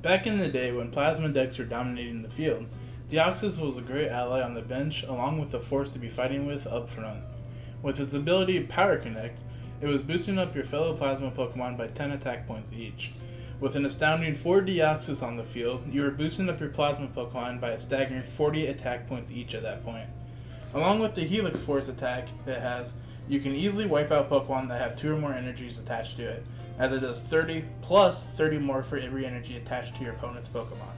Back in the day when plasma decks were dominating the field, Deoxys was a great ally on the bench along with the force to be fighting with up front. With its ability Power Connect, it was boosting up your fellow plasma Pokemon by 10 attack points each. With an astounding 4 Deoxys on the field, you were boosting up your plasma Pokemon by a staggering 40 attack points each at that point. Along with the Helix Force attack it has, you can easily wipe out Pokemon that have 2 or more energies attached to it, as it does 30 plus 30 more for every energy attached to your opponent's Pokemon.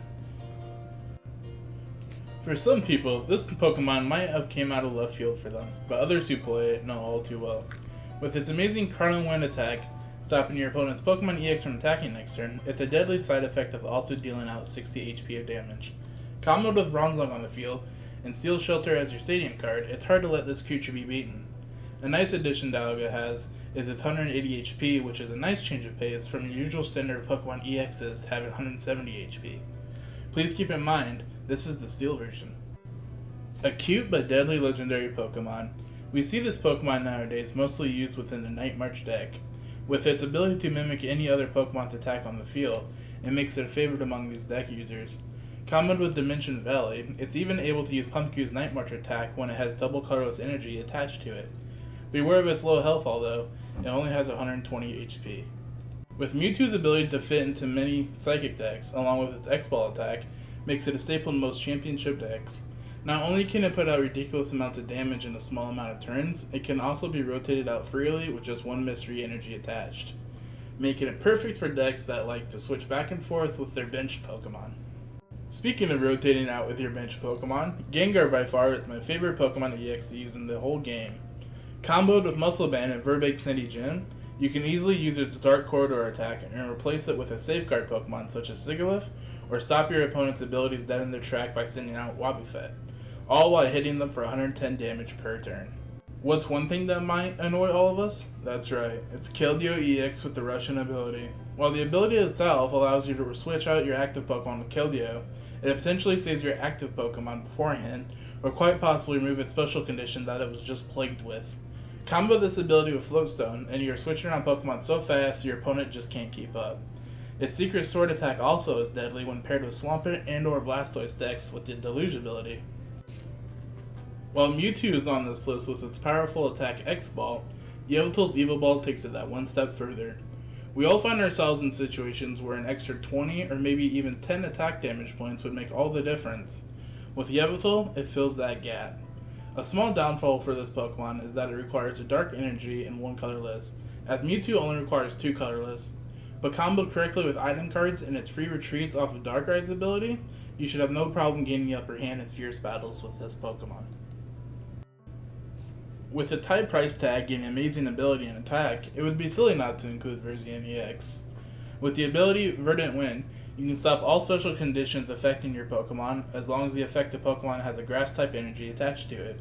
For some people, this Pokemon might have came out of left field for them, but others who play it know all too well. With its amazing Chrono Wind attack, stopping your opponent's Pokemon EX from attacking next turn, it's a deadly side effect of also dealing out 60 HP of damage. Comboed with Bronzong on the field, and Steel Shelter as your stadium card, it's hard to let this creature be beaten. A nice addition Dialga has is its 180 HP, which is a nice change of pace from your usual standard Pokemon EXs having 170 HP. Please keep in mind, this is the Steel version. A cute but deadly legendary Pokemon. We see this Pokemon nowadays mostly used within the Night March deck. With its ability to mimic any other Pokemon's attack on the field, it makes it a favorite among these deck users. Comboed with Dimension Valley, it's even able to use Pumpkin's Night March attack when it has double colorless energy attached to it. Beware of its low health although, it only has 120 HP. With Mewtwo's ability to fit into many Psychic decks, along with its X-Ball attack, makes it a staple in most championship decks. Not only can it put out ridiculous amounts of damage in a small amount of turns, it can also be rotated out freely with just one mystery energy attached, making it perfect for decks that like to switch back and forth with their bench Pokemon. Speaking of rotating out with your bench Pokemon, Gengar by far is my favorite Pokemon EX to use in the whole game. Comboed with Muscle Band and Verbeek Sandy Gym, you can easily use its Dark Corridor attack and replace it with a safeguard Pokemon such as Sigilyph, or stop your opponent's abilities dead in their track by sending out Wobbuffet, all while hitting them for 110 damage per turn. What's one thing that might annoy all of us? That's right, it's Keldeo EX with the Russian ability. While the ability itself allows you to switch out your active Pokemon with Keldeo, it potentially saves your active Pokemon beforehand, or quite possibly remove its special condition that it was just plagued with. Combo this ability with Floatstone, and you're switching around Pokemon so fast your opponent just can't keep up. Its Secret Sword attack also is deadly when paired with Swampert and or Blastoise decks with the Deluge ability. While Mewtwo is on this list with its powerful attack X-Ball, Yveltal's Evil Ball takes it that one step further. We all find ourselves in situations where an extra 20 or maybe even 10 attack damage points would make all the difference. With Yveltal, it fills that gap. A small downfall for this Pokemon is that it requires a Dark Energy and one colorless, as Mewtwo only requires 2 colorless. But comboed correctly with item cards and its free retreats off of Darkrai's ability, you should have no problem gaining the upper hand in fierce battles with this Pokemon. With a tight price tag and amazing ability and attack, it would be silly not to include Verzian EX. With the ability Verdant Wind, you can stop all special conditions affecting your Pokemon as long as the affected Pokemon has a grass type energy attached to it.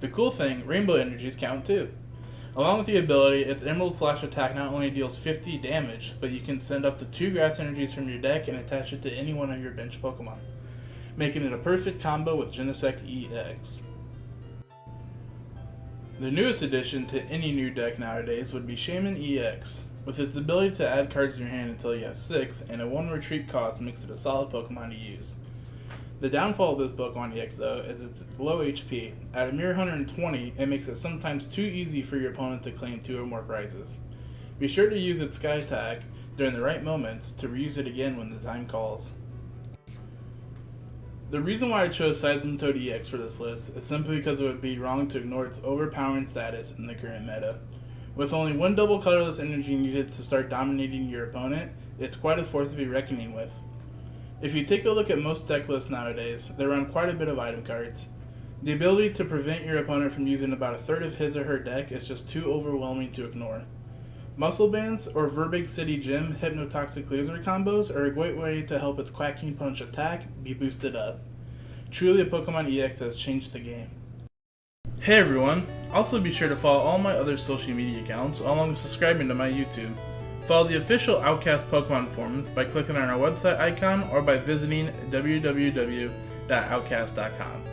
The cool thing, Rainbow energies count too. Along with the ability, its Emerald Slash attack not only deals 50 damage, but you can send up to 2 grass energies from your deck and attach it to any one of your bench Pokemon, making it a perfect combo with Genesect EX. The newest addition to any new deck nowadays would be Shaman EX. With its ability to add cards to your hand until you have 6, and a 1 retreat cost makes it a solid Pokemon to use. The downfall of this Pokemon EX though is its low HP. At a mere 120, it makes it sometimes too easy for your opponent to claim 2 or more prizes. Be sure to use its Sky attack during the right moments to reuse it again when the time calls. The reason why I chose Seismitoad EX for this list is simply because it would be wrong to ignore its overpowering status in the current meta. With only 1 double colorless energy needed to start dominating your opponent, it's quite a force to be reckoning with. If you take a look at most deck lists nowadays, they run quite a bit of item cards. The ability to prevent your opponent from using about a third of his or her deck is just too overwhelming to ignore. Muscle Bands or Verbeek City Gym Hypnotoxic Laser combos are a great way to help its Quacking Punch attack be boosted up. Truly, a Pokemon EX has changed the game. Hey everyone! Also be sure to follow all my other social media accounts along with subscribing to my YouTube. Follow the official Outcast Pokemon forums by clicking on our website icon or by visiting www.outcast.com.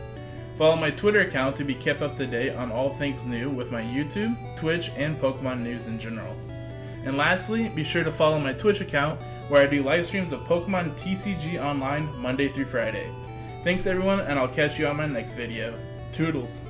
Follow my Twitter account to be kept up to date on all things new with my YouTube, Twitch, and Pokemon news in general. And lastly, be sure to follow my Twitch account where I do live streams of Pokemon TCG Online Monday through Friday. Thanks everyone, and I'll catch you on my next video. Toodles!